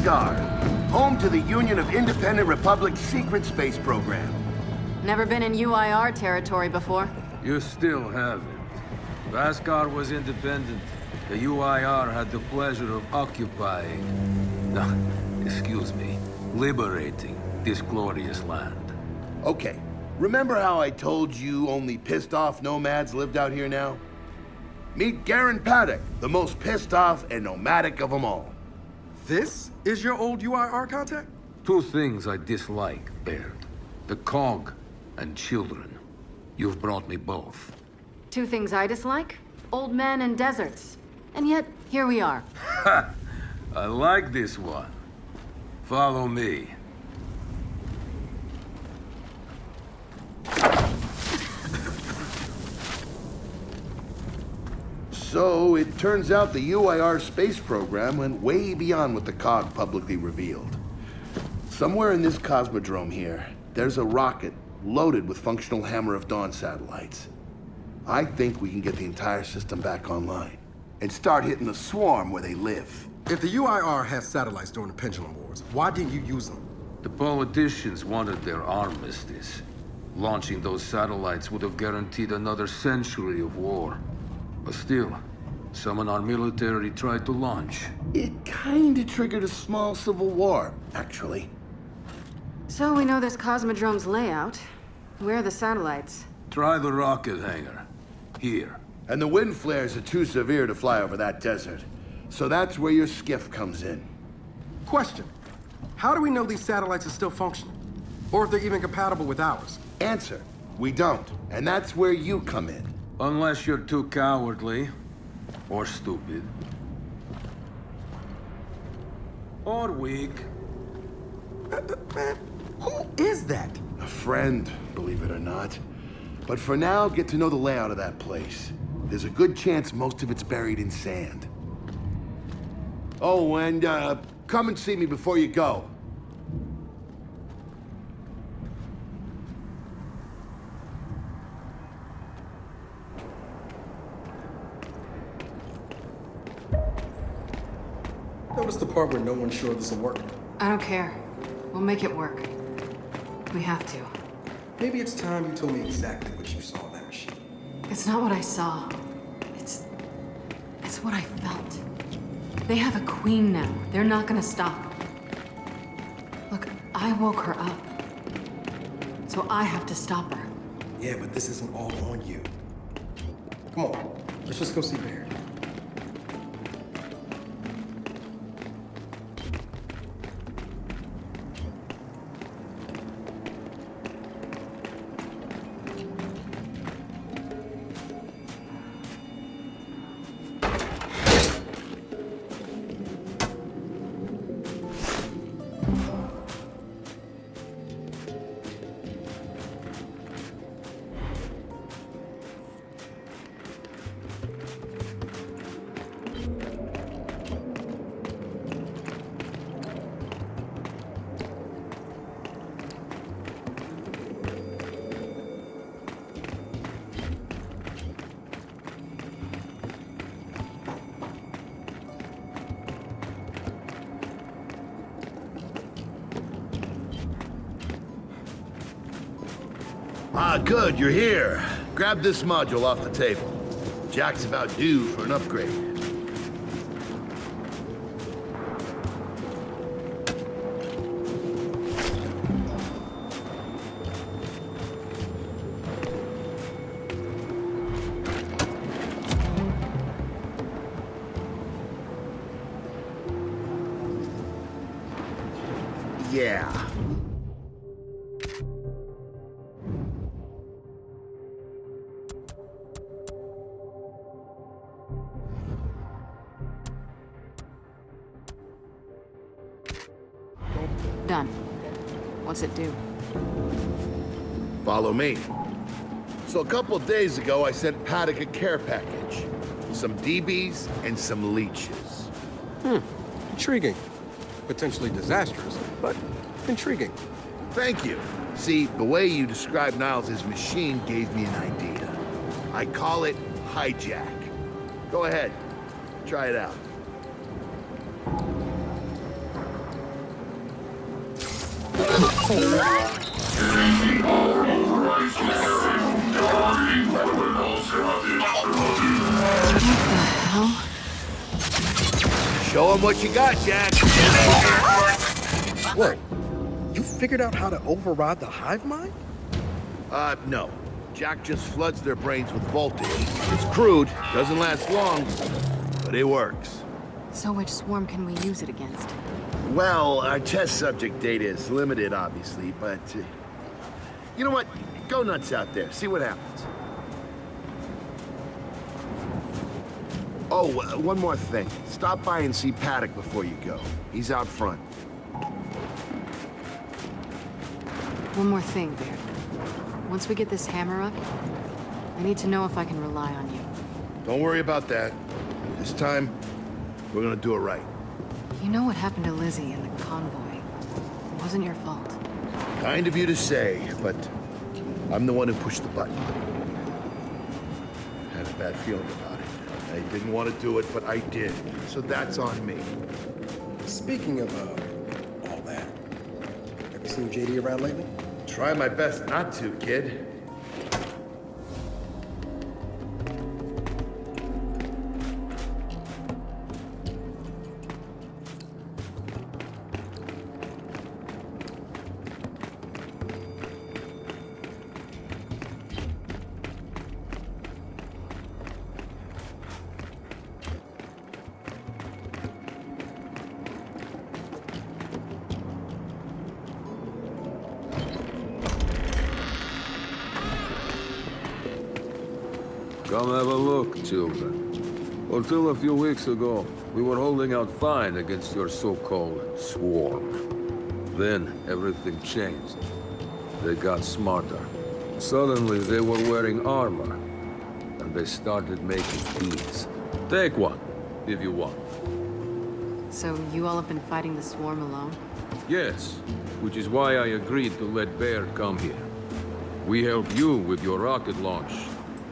Asgard, home to the Union of Independent Republic's secret space program. Never been in UIR territory before. You still haven't. If Asgard was independent, the UIR had the pleasure of occupying... No, excuse me, liberating this glorious land. Okay, remember how I told you only pissed-off nomads lived out here now? Meet Garen Paddock, the most pissed-off and nomadic of them all. This is your old UIR contact? Two things I dislike, Baird. The Cog and children. You've brought me both. Two things I dislike? Old men and deserts. And yet, here we are. Ha! I like this one. Follow me. So, it turns out the UIR space program went way beyond what the COG publicly revealed. Somewhere in this cosmodrome here, there's a rocket loaded with functional Hammer of Dawn satellites. I think we can get the entire system back online and start hitting the swarm where they live. If the UIR has satellites during the Pendulum Wars, why didn't you use them? The politicians wanted their armistice. Launching those satellites would have guaranteed another century of war. But still, some in our military tried to launch. It kinda triggered a small civil war, actually. So we know this Cosmodrome's layout. Where are the satellites? Try the rocket hangar. Here. And the wind flares are too severe to fly over that desert. So that's where your skiff comes in. Question. How do we know these satellites are still functional? Or if they're even compatible with ours? Answer, we don't. And that's where you come in. Unless you're too cowardly. Or stupid. Or weak. Man, who is that? A friend, believe it or not. But for now, get to know the layout of that place. There's a good chance most of it's buried in sand. Oh, and come and see me before you go. Notice the part where no one's sure this will work. I don't care. We'll make it work. We have to. Maybe it's time you told me exactly what you saw in that machine. It's not what I saw. It's what I felt. They have a queen now. They're not gonna stop. Look, I woke her up. So I have to stop her. Yeah, but this isn't all on you. Come on, let's just go see Baird. Ah, good, you're here. Grab this module off the table. Jack's about due for an upgrade. Yeah. Done. What's it do? Follow me. So a couple of days ago, I sent Paddock a care package. Some DBs and some leeches. Intriguing. Potentially disastrous, but intriguing. Thank you. See, the way you described Niles' machine gave me an idea. I call it hijack. Go ahead. Try it out. Hell? Show him what you got, Jack. What? You figured out how to override the hive mind? No. Jack just floods their brains with voltage. It's crude, doesn't last long, but it works. So which swarm can we use it against? Well, our test subject data is limited, obviously, but... you know what? Go nuts out there. See what happens. Oh, one more thing. Stop by and see Paddock before you go. He's out front. One more thing, Baird. Once we get this hammer up, I need to know if I can rely on you. Don't worry about that. This time, we're gonna do it right. You know what happened to Lizzie in the convoy. It wasn't your fault. Kind of you to say, but I'm the one who pushed the button. Had a bad feeling about it. I didn't want to do it, but I did. So that's on me. Speaking of, all that, have you seen JD around lately? Try my best not to, kid. Come have a look, children. Until a few weeks ago, we were holding out fine against your so-called swarm. Then, everything changed. They got smarter. Suddenly, they were wearing armor. And they started making these. Take one, if you want. So you all have been fighting the swarm alone? Yes, which is why I agreed to let Baird come here. We help you with your rocket launch.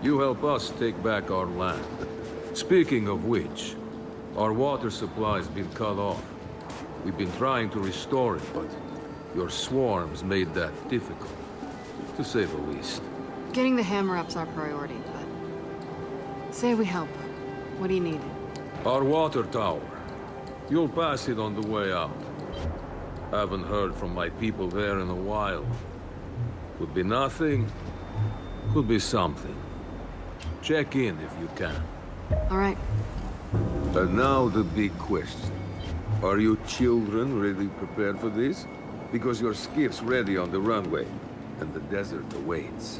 You help us take back our land. Speaking of which, our water supply's been cut off. We've been trying to restore it, but your swarms made that difficult, to say the least. Getting the hammer up's our priority, but... say we help. What do you need? Our water tower. You'll pass it on the way out. Haven't heard from my people there in a while. Could be nothing, could be something. Check in if you can. All right. And now the big question. Are you children really prepared for this? Because your skiff's ready on the runway, and the desert awaits.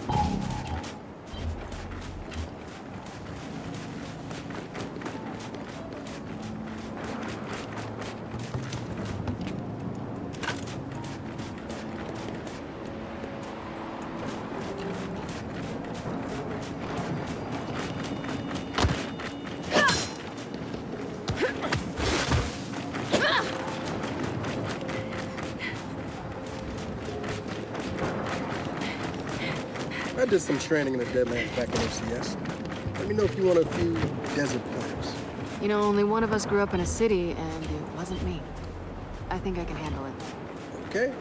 I did some training in the Deadlands back in OCS. Let me know if you want a few desert pointers. You know, only one of us grew up in a city, and it wasn't me. I think I can handle it. Okay?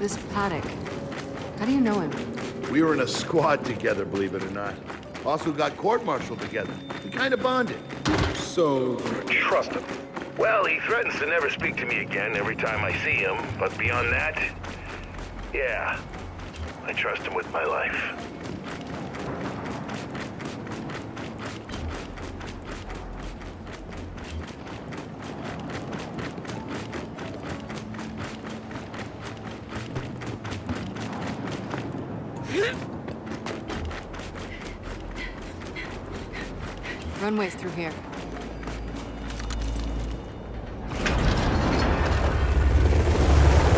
This Paddock. How do you know him? We were in a squad together, believe it or not. Also got court-martialed together. We kind of bonded. So, Trust him. Well, he threatens to never speak to me again every time I see him, but beyond that, yeah, I trust him with my life. Runway's through here.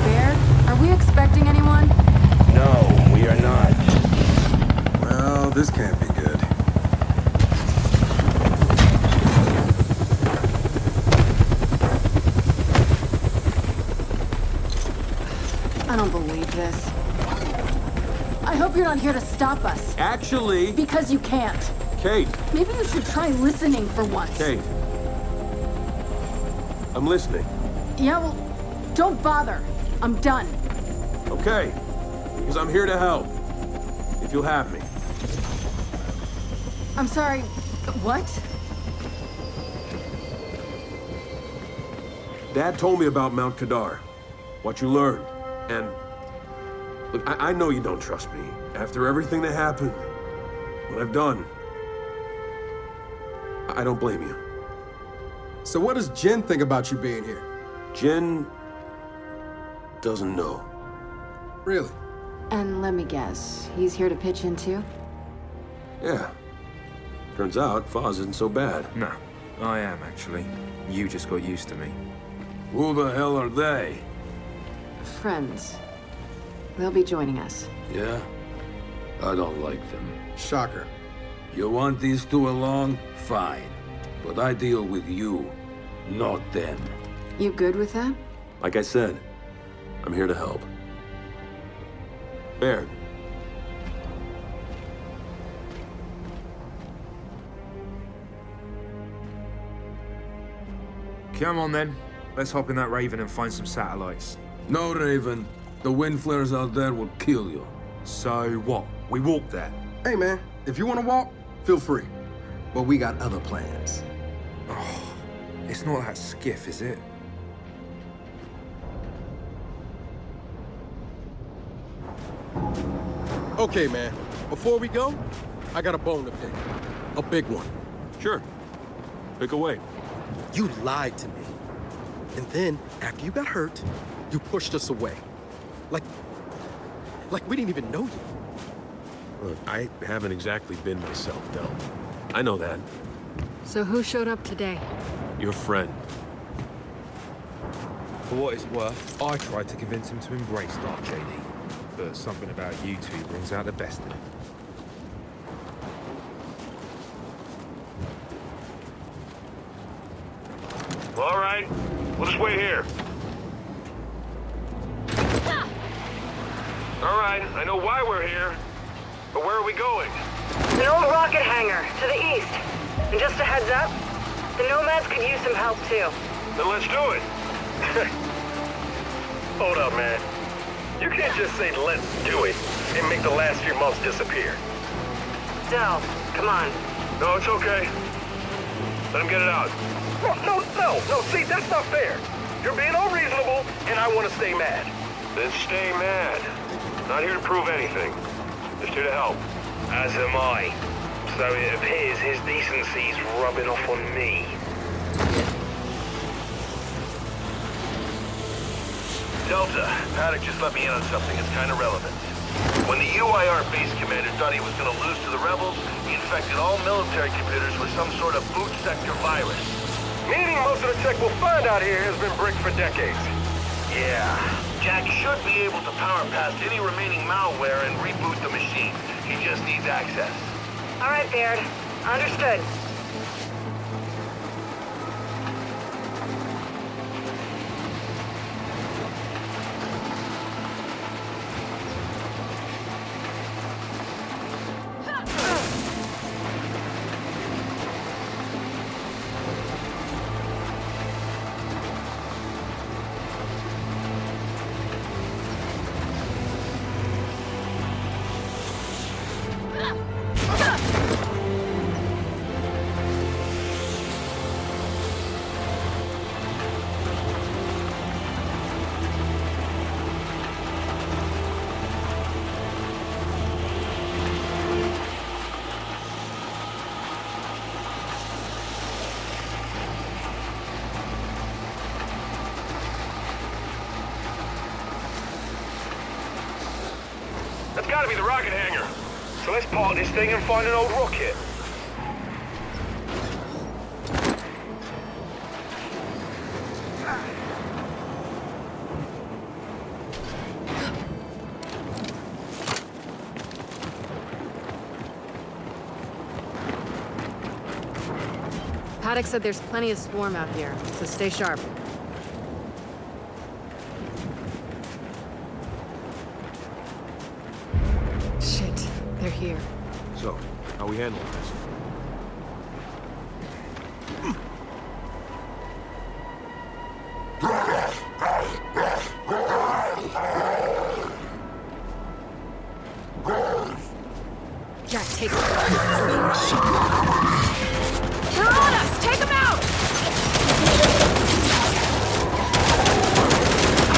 Baird, are we expecting anyone? No, we are not. well, this can't be good. I don't believe this. I hope you're not here to stop us. Actually, Because you can't. Kate, Maybe you should try listening for once. Kate. I'm listening. Yeah, well, don't bother. I'm done. Okay, because I'm here to help. If you'll have me. I'm sorry. What? Dad told me about Mount Kadar, what you learned, and look, I know you don't trust me. After everything that happened, what I've done, I don't blame you. so what does Jen think about you being here? Jen doesn't know. Really? And let me guess, he's here to pitch in too? Yeah. Turns out Foz isn't so bad. No, I am actually. You just got used to me. Who the hell are they? Friends. They'll be joining us. Yeah? I don't like them. Shocker. You want these two along? Fine. But I deal with you, not them. You good with that? Like I said, I'm here to help. Baird. Come on then. Let's hop in that Raven and find some satellites. No, Raven. The wind flares out there will kill you. So what? We walk there. Hey, man, if you want to walk, feel free. But we got other plans. It's not that skiff, is it? Okay, man, before we go, I got a bone to pick. A big one. Sure. Pick away. You lied to me. And then, after you got hurt, you pushed us away. Like we didn't even know you. Look, I haven't exactly been myself, Del. I know that. So who showed up today? Your friend. For what it's worth, I tried to convince him to embrace Dark JD. But something about you two brings out the best in him. All right, we'll just wait here. All right, I know why we're here, but where are we going? An old rocket hangar, to the east. And just a heads up, the Nomads could use some help too. Then let's do it. Hold up, man. You can't just say let's do it and make the last few months disappear. Del, come on. No, it's okay. Let him get it out. No, see, that's not fair. You're being unreasonable, and I want to stay mad. Then stay mad. Not here to prove anything. Just here to help. As am I. So it appears his decency's rubbing off on me. Delta, Paddock just let me in on something that's kind of relevant. When the UIR base commander thought he was going to lose to the rebels, he infected all military computers with some sort of boot sector virus. Meaning most of the tech we'll find out here has been bricked for decades. Yeah. Jack should be able to power past any remaining malware and reboot the machine. He just needs access. All right, Baird. Understood. That's gotta be the rocket hangar. So let's park this thing and find an old rocket. Paddock said there's plenty of swarm out here, so stay sharp. Shit, they're here. So, how we handling this? Jack, take it. They're on us! Take them out!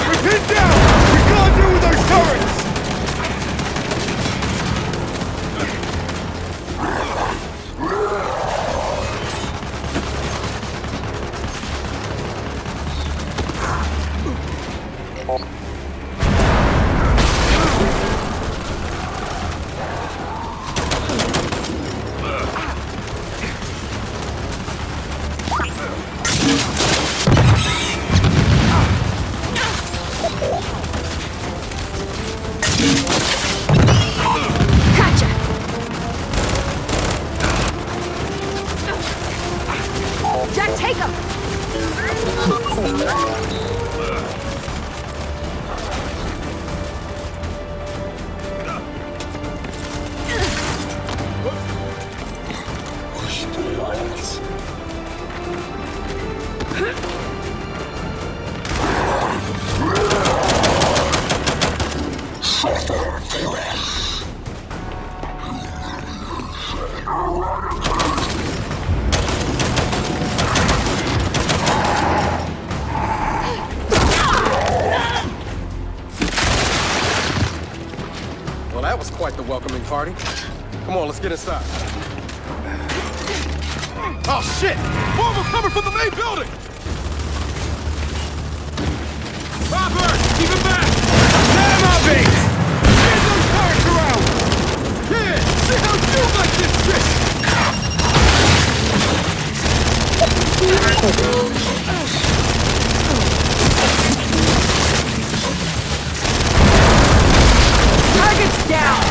We're pinned down! We can't deal with those turrets! Gotcha! Jack, take them! Well, that was quite the welcoming party. Come on, let's get inside. Oh shit! More of them coming from the main building! Robert! Keep it back! Damn our base! Get those turrets around! Yeah! See how you like this shit! Target's down!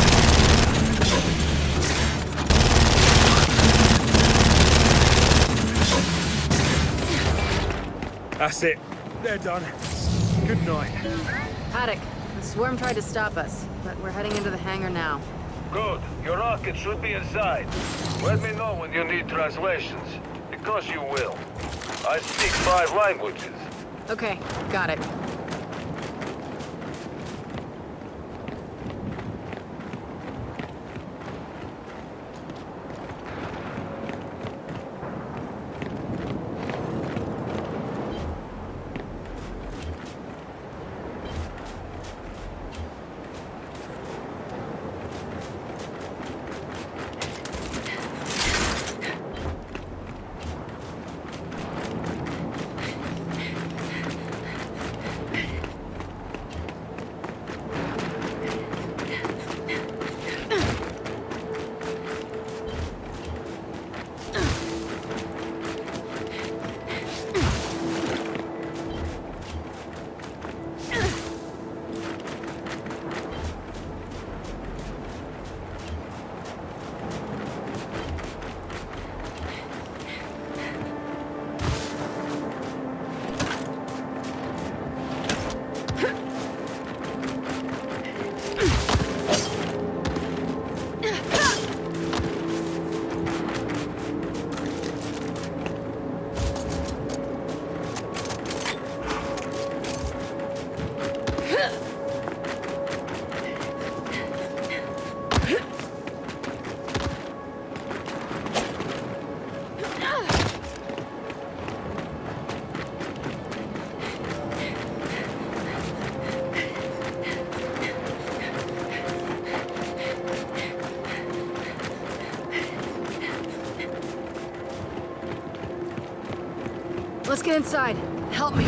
That's it. They're done. Good night. Paddock, the swarm tried to stop us, but we're heading into the hangar now. Good. Your rocket should be inside. Let me know when you need translations, because you will. I speak 5 languages. Okay, got it. Let's get inside. Help me.